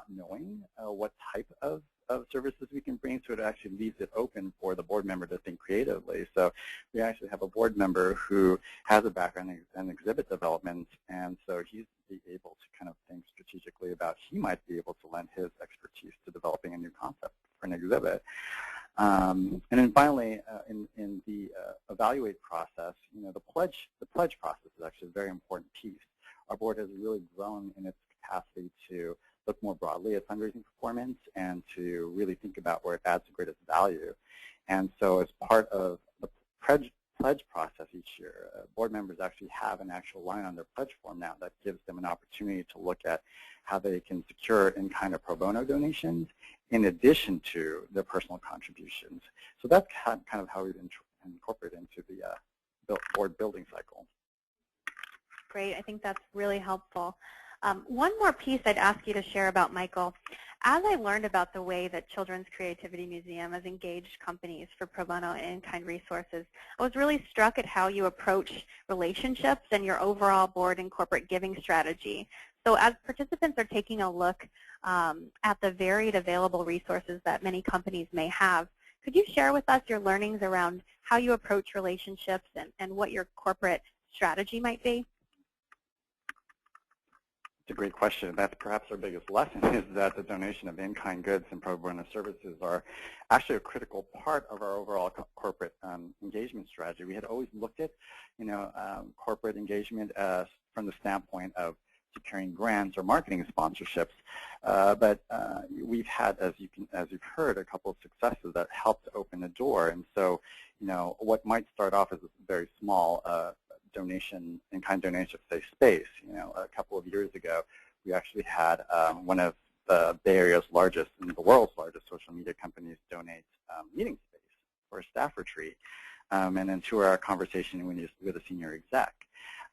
knowing what type of services we can bring, so it actually leaves it open for the board member to think creatively. So we actually have a board member who has a background in exhibit development, and so he's able to kind of think strategically about he might be able to lend his expertise to developing a new concept for an exhibit. And then finally, in the evaluate process, the pledge process is actually a very important piece. Our board has really grown in its capacity to look more broadly at fundraising performance and to really think about where it adds the greatest value. And so as part of the pledge process each year, board members actually have an actual line on their pledge form now that gives them an opportunity to look at how they can secure in-kind of pro bono donations in addition to their personal contributions. So that's kind of how we incorporate into the board building cycle. Great. I think that's really helpful. One more piece I'd ask you to share about, Michael. As I learned about the way that Children's Creativity Museum has engaged companies for pro bono and in-kind resources, I was really struck at how you approach relationships and your overall board and corporate giving strategy. So as participants are taking a look at the varied available resources that many companies may have, could you share with us your learnings around how you approach relationships and what your corporate strategy might be? It's a great question. That's perhaps our biggest lesson, is that the donation of in-kind goods and pro bono services are actually a critical part of our overall corporate engagement strategy. We had always looked at, corporate engagement as from the standpoint of securing grants or marketing sponsorships. But we've had, as you've heard, a couple of successes that helped open the door. And so, what might start off as a very small donation, in-kind donation, say space. A couple of years ago, we actually had one of the Bay Area's largest and the world's largest social media companies donate meeting space for a staff retreat. And then through our conversation with a senior exec.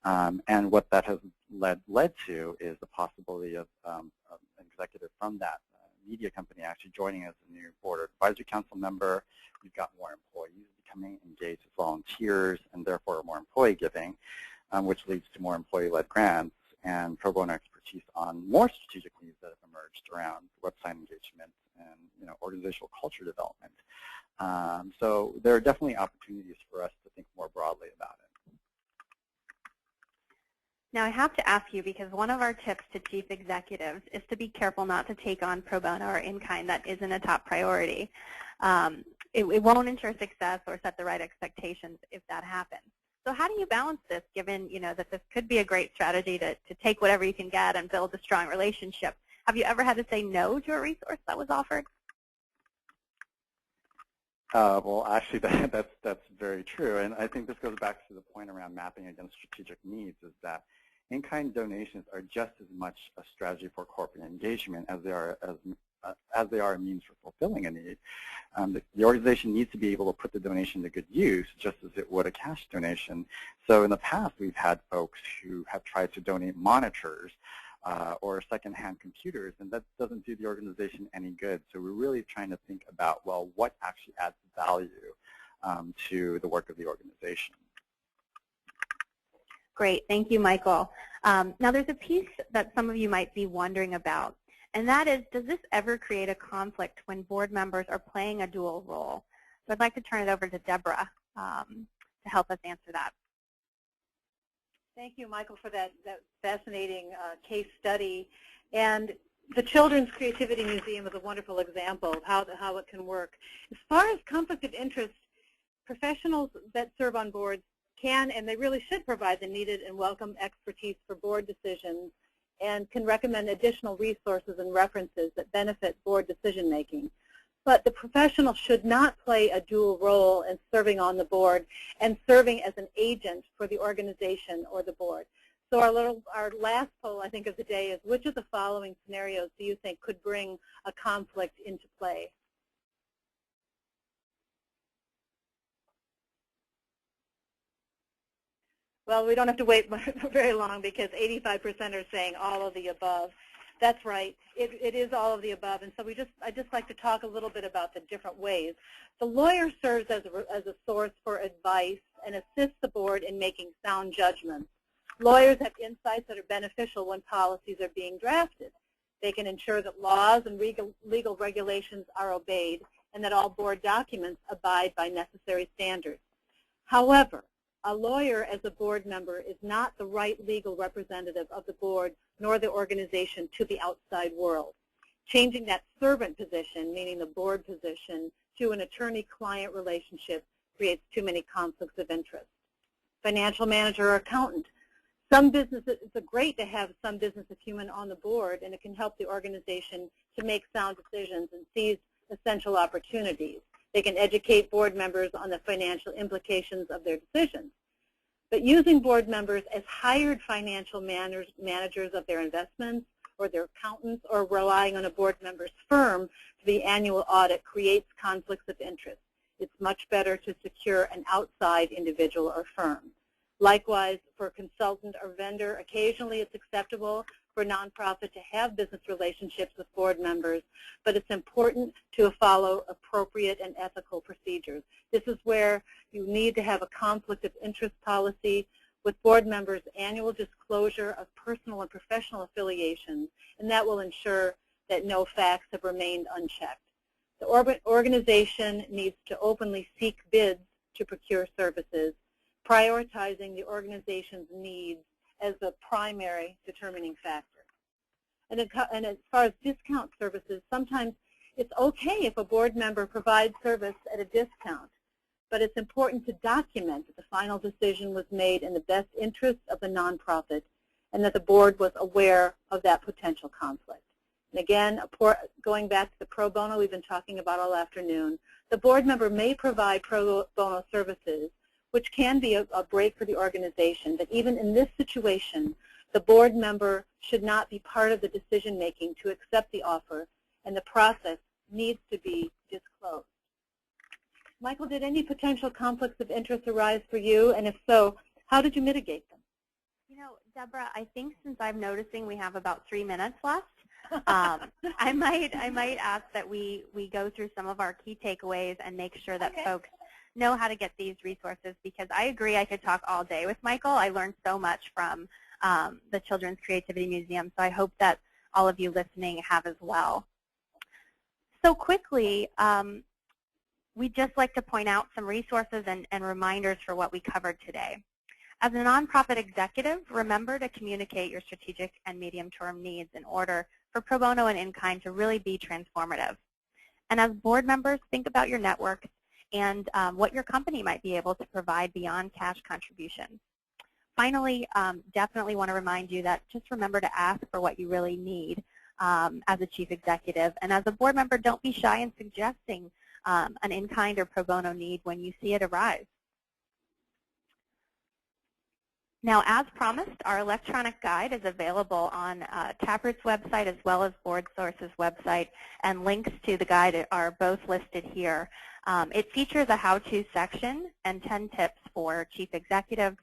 And what that has led to is the possibility of an executive from that media company actually joining as a new board advisory council member. We've got more employees becoming engaged as volunteers and therefore more employee giving, which leads to more employee-led grants and pro bono expertise on more strategic needs that have emerged around website engagement and organizational culture development. So there are definitely opportunities for us to think more broadly about it. Now I have to ask you, because one of our tips to chief executives is to be careful not to take on pro bono or in-kind that isn't a top priority. It won't ensure success or set the right expectations if that happens. So how do you balance this, given that this could be a great strategy to take whatever you can get and build a strong relationship? Have you ever had to say no to a resource that was offered? Well, actually, that's very true. And I think this goes back to the point around mapping against strategic needs, is that in-kind donations are just as much a strategy for corporate engagement as they are a means for fulfilling a need. The organization needs to be able to put the donation to good use, just as it would a cash donation. So in the past, we've had folks who have tried to donate monitors or secondhand computers, and that doesn't do the organization any good. So we're really trying to think about, well, what actually adds value to the work of the organization. Great, thank you, Michael. Now there's a piece that some of you might be wondering about, and that is, does this ever create a conflict when board members are playing a dual role? So I'd like to turn it over to Deborah to help us answer that. Thank you, Michael, for that fascinating case study. And the Children's Creativity Museum is a wonderful example of how it can work. As far as conflict of interest, professionals that serve on boards can, and they really should, provide the needed and welcome expertise for board decisions and can recommend additional resources and references that benefit board decision making. But the professional should not play a dual role in serving on the board and serving as an agent for the organization or the board. So our last poll, I think, of the day is, which of the following scenarios do you think could bring a conflict into play? Well, we don't have to wait very long, because 85% are saying all of the above. That's right. It is all of the above. And so I'd just like to talk a little bit about the different ways. The lawyer serves as a source for advice and assists the board in making sound judgments. Lawyers have insights that are beneficial when policies are being drafted. They can ensure that laws and legal regulations are obeyed and that all board documents abide by necessary standards. However, a lawyer as a board member is not the right legal representative of the board nor the organization to the outside world. Changing that servant position, meaning the board position, to an attorney-client relationship creates too many conflicts of interest. Financial manager or accountant. Some businesses, it's great to have some business acumen on the board, and it can help the organization to make sound decisions and seize essential opportunities. They can educate board members on the financial implications of their decisions. But using board members as hired financial managers of their investments or their accountants, or relying on a board member's firm for the annual audit, creates conflicts of interest. It's much better to secure an outside individual or firm. Likewise, for a consultant or vendor, occasionally it's acceptable for a nonprofit to have business relationships with board members, but it's important to follow appropriate and ethical procedures. This is where you need to have a conflict of interest policy with board members' annual disclosure of personal and professional affiliations, and that will ensure that no facts have remained unchecked. The organization needs to openly seek bids to procure services, prioritizing the organization's needs as the primary determining factor. And as far as discount services, sometimes it's okay if a board member provides service at a discount, but it's important to document that the final decision was made in the best interest of the nonprofit and that the board was aware of that potential conflict. And again, going back to the pro bono we've been talking about all afternoon, the board member may provide pro bono services, which can be a break for the organization, but even in this situation, the board member should not be part of the decision-making to accept the offer, and the process needs to be disclosed. Michael, did any potential conflicts of interest arise for you? And if so, how did you mitigate them? You know, Deborah, I think since I'm noticing we have about 3 minutes left, I might ask that we go through some of our key takeaways and make sure that folks know how to get these resources, because I agree I could talk all day with Michael. I learned so much from the Children's Creativity Museum, so I hope that all of you listening have as well. So quickly, we'd just like to point out some resources and reminders for what we covered today. As a nonprofit executive, remember to communicate your strategic and medium-term needs in order for pro bono and in-kind to really be transformative. And as board members, think about your network and what your company might be able to provide beyond cash contributions. Finally, definitely want to remind you that just remember to ask for what you really need as a chief executive. And as a board member, don't be shy in suggesting an in-kind or pro bono need when you see it arise. Now, as promised, our electronic guide is available on Taproot's website as well as BoardSource's website, and links to the guide are both listed here. It features a how-to section and 10 tips for chief executives,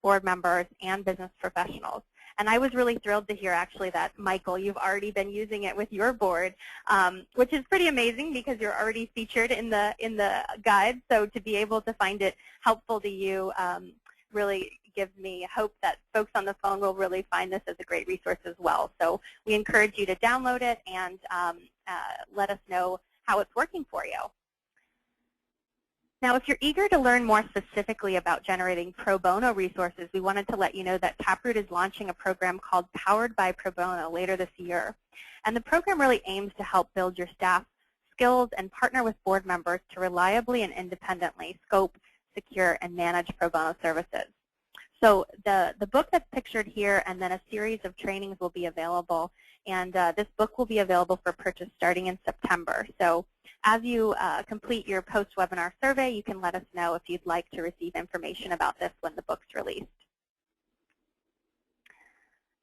board members, and business professionals. And I was really thrilled to hear, actually, that, Michael, you've already been using it with your board, which is pretty amazing because you're already featured in the guide. So to be able to find it helpful to you really gives me hope that folks on the phone will really find this as a great resource as well. So we encourage you to download it and let us know how it's working for you. Now, if you're eager to learn more specifically about generating pro bono resources, we wanted to let you know that Taproot is launching a program called Powered by Pro Bono later this year. And the program really aims to help build your staff skills and partner with board members to reliably and independently scope, secure, and manage pro bono services. So the book that's pictured here and then a series of trainings will be available, and this book will be available for purchase starting in September. So as you complete your post-webinar survey, you can let us know if you'd like to receive information about this when the book's released.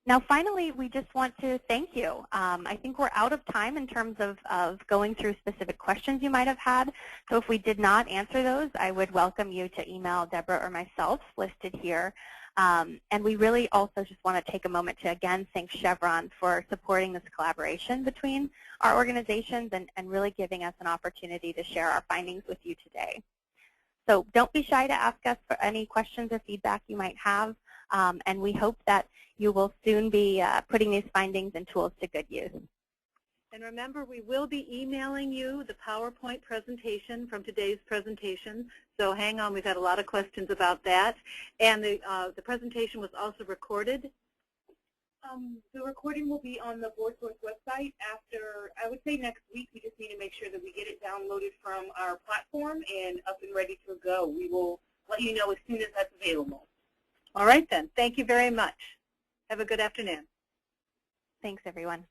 Now, finally, we just want to thank you. I think we're out of time in terms of going through specific questions you might have had. So if we did not answer those, I would welcome you to email Deborah or myself listed here. And we really also just want to take a moment to, again, thank Chevron for supporting this collaboration between our organizations and really giving us an opportunity to share our findings with you today. So don't be shy to ask us for any questions or feedback you might have. And we hope that you will soon be putting these findings and tools to good use. And remember, we will be emailing you the PowerPoint presentation from today's presentation. So hang on, we've had a lot of questions about that. And the presentation was also recorded. The recording will be on the BoardSource website after, I would say next week. We just need to make sure that we get it downloaded from our platform and up and ready to go. We will let you know as soon as that's available. All right, then. Thank you very much. Have a good afternoon. Thanks, everyone.